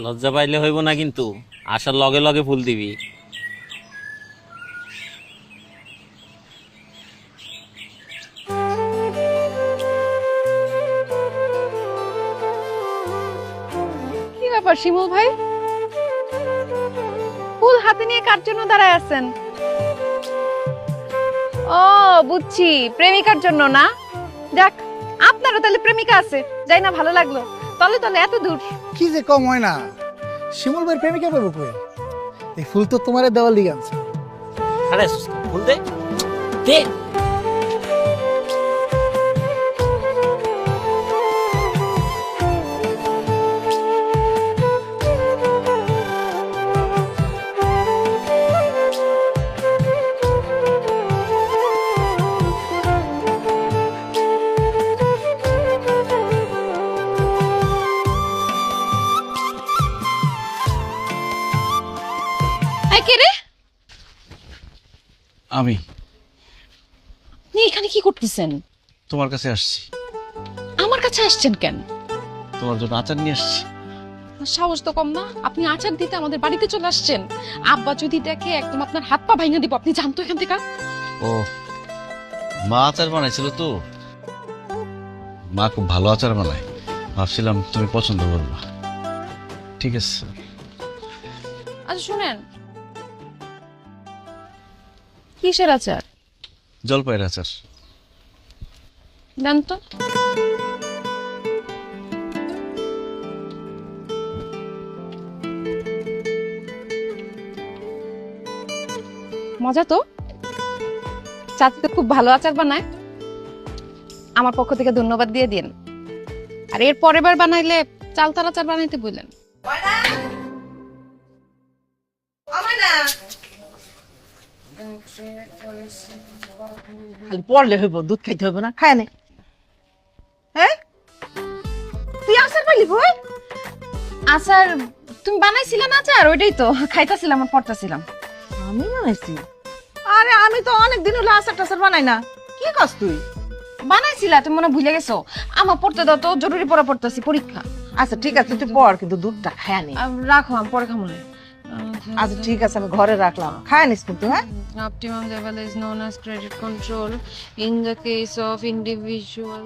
লজ্জা পাইলে হইব না, কিন্তু আসার লগে লগে ফুল দিবি। কি ব্যাপার শিমুল ভাই, ফুল হাতে নিয়ে কার জন্য দাঁড়ায় আছেন? ও বুঝছি, প্রেমিকার জন্য না? যাক, আপনারও তাহলে প্রেমিকা আছে, যাই না, ভালো লাগলো। তলে তলে এত দূর। কি যে কম হয় না, শিমুল ভাইয়ের প্রেমিকা পাবো কই? এই ফুল তো তোমারে দেওয়ার লিগে আনছে। আরে ফুল দে দে। কে রে? আমি আপনি এখানে কি করতেছেন? তোমার কাছে আসছি। আমার কাছে আসছেন কেন? তোমার জন্য আচার নিয়ে আসছি। সাহস তো কম না, আপনি আচার দিতে আমাদের বাড়িতে চলে আসছেন। আব্বা যদি দেখে একদম আপনার হাত পা ভাঙা দিব। আপনি জানতো এখান থেকে? ও, মা আচার বানাইছিল তো, মা খুব ভালো আচার বানায়, ভাবছিলাম তুমি পছন্দ করবা। ঠিক আছে। আচ্ছা শুনেন, কিসের আচার? জলপাইয়ের আচার। দেন তো। মজা তো, চাচি তো খুব ভালো আচার বানায়। আমার পক্ষ থেকে ধন্যবাদ দিয়ে দিন। আর এর পরের বার বানাইলে চালতার আচার বানাইতে বললেন। খালি পড়লে হইব, দুধ খাইতে হইব না? খায় নে। হ্যাঁ, তুই আসার পাইলি বই? আচার তুমি বানাইছিলে না আচার? ওইটাই তো খাইতাছিলাম আর পড়তাছিলাম। আমি বানাইছি? আরে আমি তো অনেক দিন হলো আচার টাচার বানাই না। কি কাজ তুই? বানাইছিলা, তুমি মনে হয় ভুলে গেছো। আমার পড়তে দাও তো, জরুরি পড়া পড়তাছি, পরীক্ষা। আচ্ছা ঠিক আছে, তুই পড়, কিন্তু দুধটা খায় নে। রাখো, আমি পরে খামো না। আচ্ছা ঠিক আছে, আমি ঘরে রাখলাম, খায় নিস কিন্তু। হ্যাঁ, Optimum level is known as credit control in the case of individual